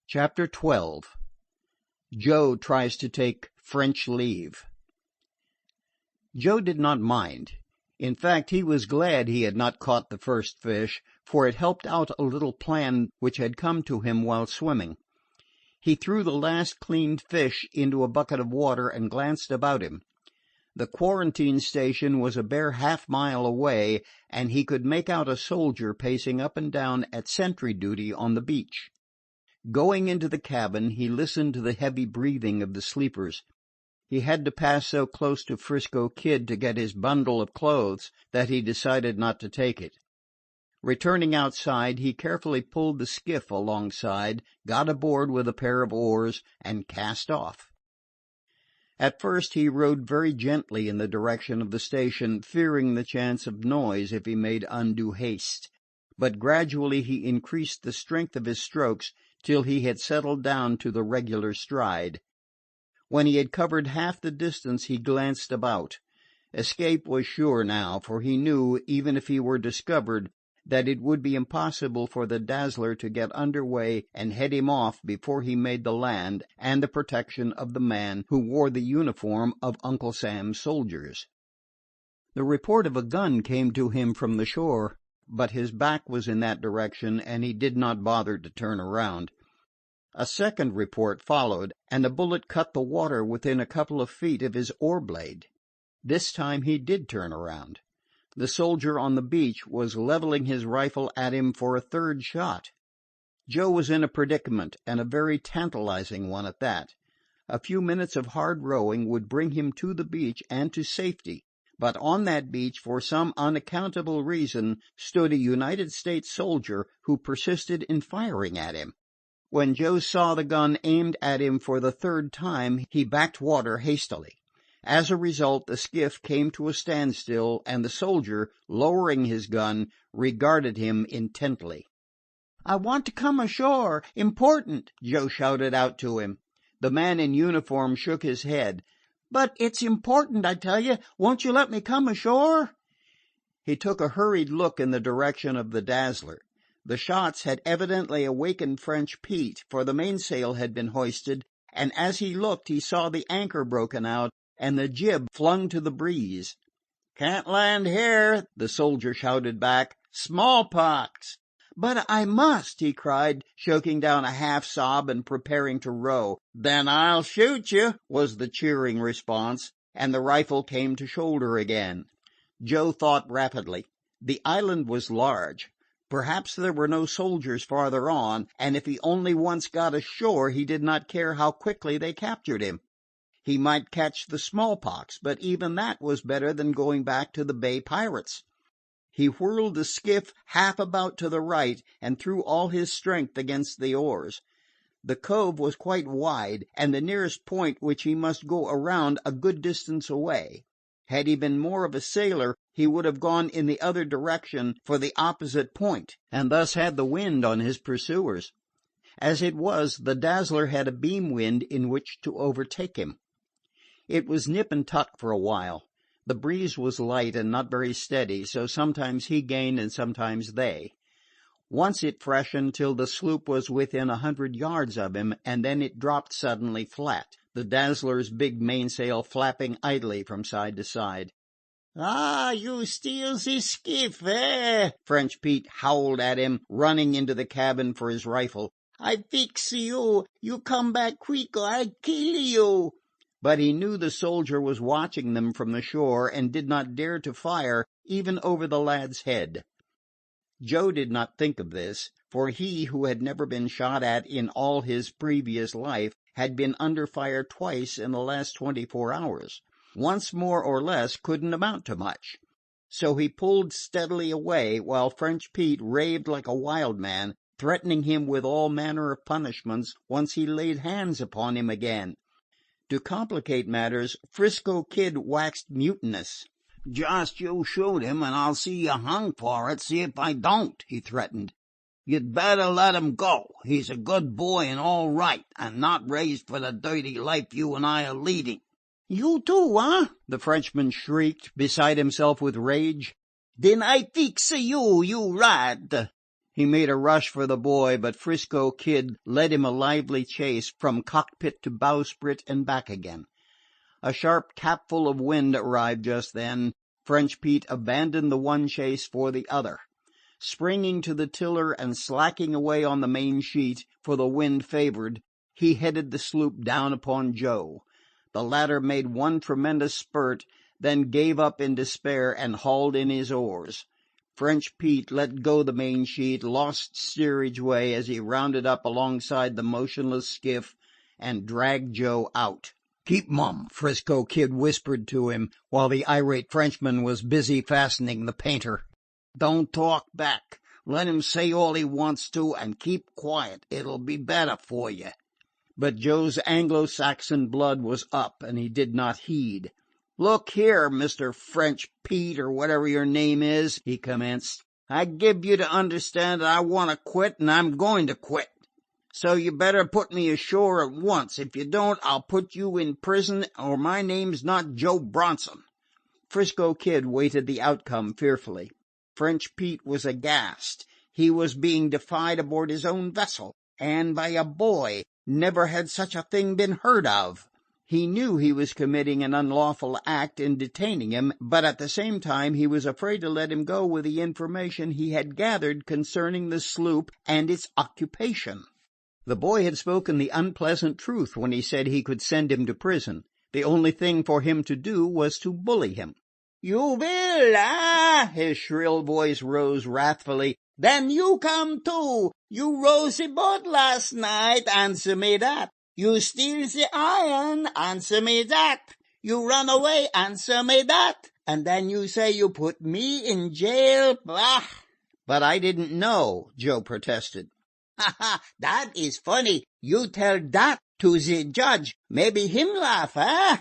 Chapter 12. Joe Tries to Take French Leave. Joe did not mind. In fact, he was glad he had not caught the first fish, for it helped out a little plan which had come to him while swimming. He threw the last cleaned fish into a bucket of water and glanced about him. The quarantine station was a bare half-mile away, and he could make out a soldier pacing up and down at sentry duty on the beach. Going into the cabin, he listened to the heavy breathing of the sleepers. He had to pass so close to 'Frisco Kid to get his bundle of clothes that he decided not to take it. Returning outside, he carefully pulled the skiff alongside, got aboard with a pair of oars, and cast off. At first he rowed very gently in the direction of the station, fearing the chance of noise if he made undue haste. But gradually he increased the strength of his strokes till he had settled down to the regular stride. When he had covered half the distance he glanced about. Escape was sure now, for he knew, even if he were discovered, that it would be impossible for the Dazzler to get under way and head him off before he made the land and the protection of the man who wore the uniform of Uncle Sam's soldiers. The report of a gun came to him from the shore, but his back was in that direction and he did not bother to turn around. A second report followed, and a bullet cut the water within a couple of feet of his oar blade. This time he did turn around. The soldier on the beach was leveling his rifle at him for a third shot. Joe was in a predicament, and a very tantalizing one at that. A few minutes of hard rowing would bring him to the beach and to safety, but on that beach, for some unaccountable reason, stood a United States soldier who persisted in firing at him. When Joe saw the gun aimed at him for the third time, he backed water hastily. As a result, the skiff came to a standstill, and the soldier, lowering his gun, regarded him intently. "I want to come ashore. Important," Joe shouted out to him. The man in uniform shook his head. "But it's important, I tell you. Won't you let me come ashore?" He took a hurried look in the direction of the Dazzler. The shots had evidently awakened French Pete, for the mainsail had been hoisted, and as he looked he saw the anchor broken out and the jib flung to the breeze. "Can't land here," the soldier shouted back. "Smallpox." "But I must," he cried, choking down a half-sob and preparing to row. "Then I'll shoot you," was the cheering response, and the rifle came to shoulder again. Joe thought rapidly. The island was large. Perhaps there were no soldiers farther on, and if he only once got ashore he did not care how quickly they captured him. He might catch the smallpox, but even that was better than going back to the Bay pirates. He whirled the skiff half about to the right and threw all his strength against the oars. The cove was quite wide, and the nearest point which he must go around a good distance away. Had he been more of a sailor, he would have gone in the other direction for the opposite point, and thus had the wind on his pursuers. As it was, the Dazzler had a beam wind in which to overtake him. It was nip and tuck for a while. The breeze was light and not very steady, so sometimes he gained and sometimes they. Once it freshened till the sloop was within 100 yards of him, and then it dropped suddenly flat, the Dazzler's big mainsail flapping idly from side to side. "Ah, you steal ze skiff, eh?" French Pete howled at him, running into the cabin for his rifle. "I fix you. You come back quick or I kill you." But he knew the soldier was watching them from the shore and did not dare to fire even over the lad's head. Joe did not think of this, for he, who had never been shot at in all his previous life, had been under fire twice in the last 24 hours. Once more or less couldn't amount to much. So he pulled steadily away, while French Pete raved like a wild man, threatening him with all manner of punishments once he laid hands upon him again. To complicate matters, 'Frisco Kid waxed mutinous. "Just you shoot him, and I'll see you hung for it, see if I don't," he threatened. "You'd better let him go. He's a good boy and all right, and not raised for the dirty life you and I are leading." "You too, huh?" the Frenchman shrieked, beside himself with rage. "Then I fix you, you rat." He made a rush for the boy, but 'Frisco Kid led him a lively chase from cockpit to bowsprit and back again. A sharp capful of wind arrived just then. French Pete abandoned the one chase for the other. Springing to the tiller and slacking away on the main sheet, for the wind favored, he headed the sloop down upon Joe. The latter made one tremendous spurt, then gave up in despair and hauled in his oars. French Pete let go the main sheet, lost steerage way as he rounded up alongside the motionless skiff, and dragged Joe out. "Keep mum," 'Frisco Kid whispered to him, while the irate Frenchman was busy fastening the painter. "Don't talk back. Let him say all he wants to, and keep quiet. It'll be better for you." But Joe's Anglo-Saxon blood was up, and he did not heed. "Look here, Mr. French Pete, or whatever your name is," he commenced. "I give you to understand that I want to quit, and I'm going to quit. So you better put me ashore at once. If you don't, I'll put you in prison, or my name's not Joe Bronson." 'Frisco Kid waited the outcome fearfully. French Pete was aghast. He was being defied aboard his own vessel, and by a boy. Never had such a thing been heard of. He knew he was committing an unlawful act in detaining him, but at the same time he was afraid to let him go with the information he had gathered concerning the sloop and its occupation. The boy had spoken the unpleasant truth when he said he could send him to prison. The only thing for him to do was to bully him. "You will, ah?" His shrill voice rose wrathfully. "Then you come too. You rose the boat last night, answer me that. You steal the iron, answer me that. You run away, answer me that. And then you say you put me in jail, bah!" "But I didn't know," Joe protested. "Ha ha, that is funny. You tell that to the judge. Maybe him laugh, eh?"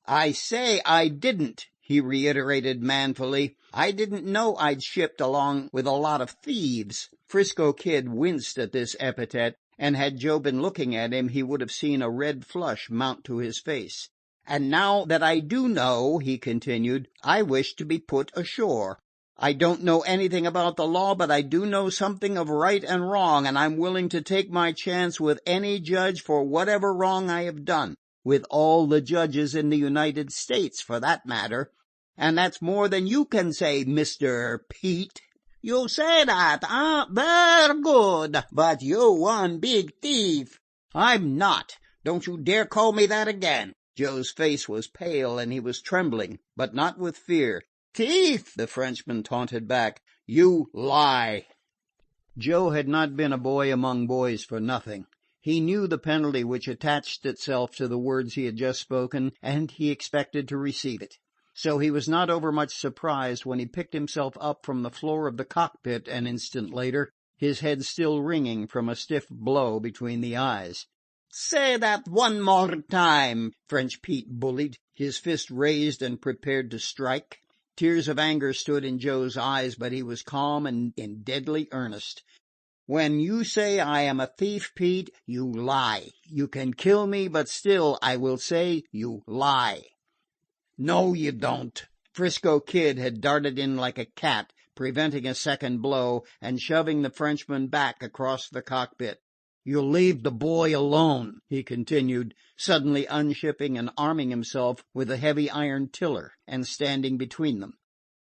"I say I didn't," he reiterated manfully. "I didn't know I'd shipped along with a lot of thieves." 'Frisco Kid winced at this epithet, and had Joe been looking at him he would have seen a red flush mount to his face. "And now that I do know," he continued, "I wish to be put ashore. I don't know anything about the law, but I do know something of right and wrong, and I'm willing to take my chance with any judge for whatever wrong I have done, with all the judges in the United States, for that matter. And that's more than you can say, Mr. Pete." "You say that, huh? Very good. But you one big thief." "I'm not. Don't you dare call me that again." Joe's face was pale and he was trembling, but not with fear. "Thief!" the Frenchman taunted back. "You lie." Joe had not been a boy among boys for nothing. He knew the penalty which attached itself to the words he had just spoken, and he expected to receive it. So he was not overmuch surprised when he picked himself up from the floor of the cockpit an instant later, his head still ringing from a stiff blow between the eyes. "Say that one more time," French Pete bullied, his fist raised and prepared to strike. Tears of anger stood in Joe's eyes, but he was calm and in deadly earnest. "When you say I am a thief, Pete, you lie. You can kill me, but still I will say you lie." "No, you don't." 'Frisco Kid had darted in like a cat, preventing a second blow, and shoving the Frenchman back across the cockpit. "You'll leave the boy alone," he continued, suddenly unshipping and arming himself with a heavy iron tiller, and standing between them.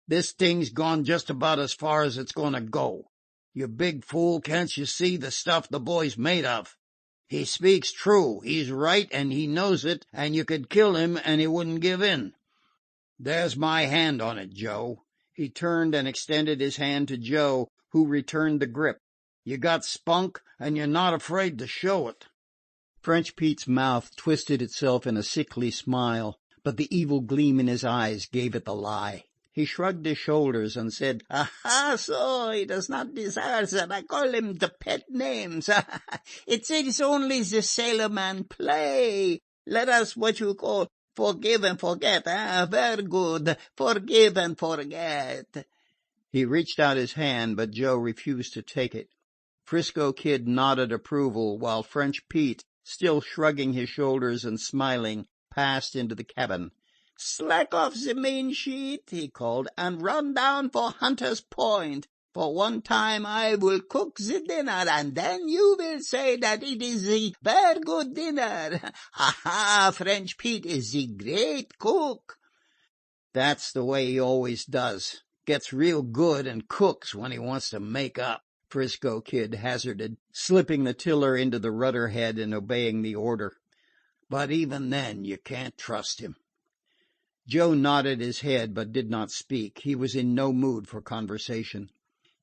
"This thing's gone just about as far as it's going to go. You big fool, can't you see the stuff the boy's made of? He speaks true. He's right, and he knows it, and you could kill him, and he wouldn't give in. There's my hand on it, Joe." He turned and extended his hand to Joe, who returned the grip. "You got spunk, and you're not afraid to show it." French Pete's mouth twisted itself in a sickly smile, but the evil gleam in his eyes gave it the lie. He shrugged his shoulders and said, "Aha, so he does not desire that I call him the pet names. It is only the sailorman play. Let us, what you call, forgive and forget. Very good. Forgive and forget." He reached out his hand, but Joe refused to take it. 'Frisco Kid nodded approval, while French Pete, still shrugging his shoulders and smiling, passed into the cabin. "Slack off the main sheet," he called, "and run down for Hunter's Point. For one time I will cook the dinner, and then you will say that it is a very good dinner. Ha ha! French Pete is the great cook." "That's the way he always does. Gets real good and cooks when he wants to make up," 'Frisco Kid hazarded, slipping the tiller into the rudder head and obeying the order. "But even then you can't trust him." Joe nodded his head but did not speak. He was in no mood for conversation.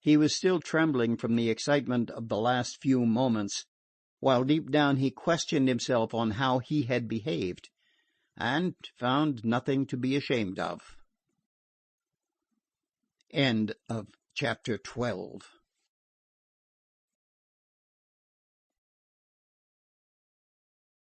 He was still trembling from the excitement of the last few moments, while deep down he questioned himself on how he had behaved, and found nothing to be ashamed of. Chapter 12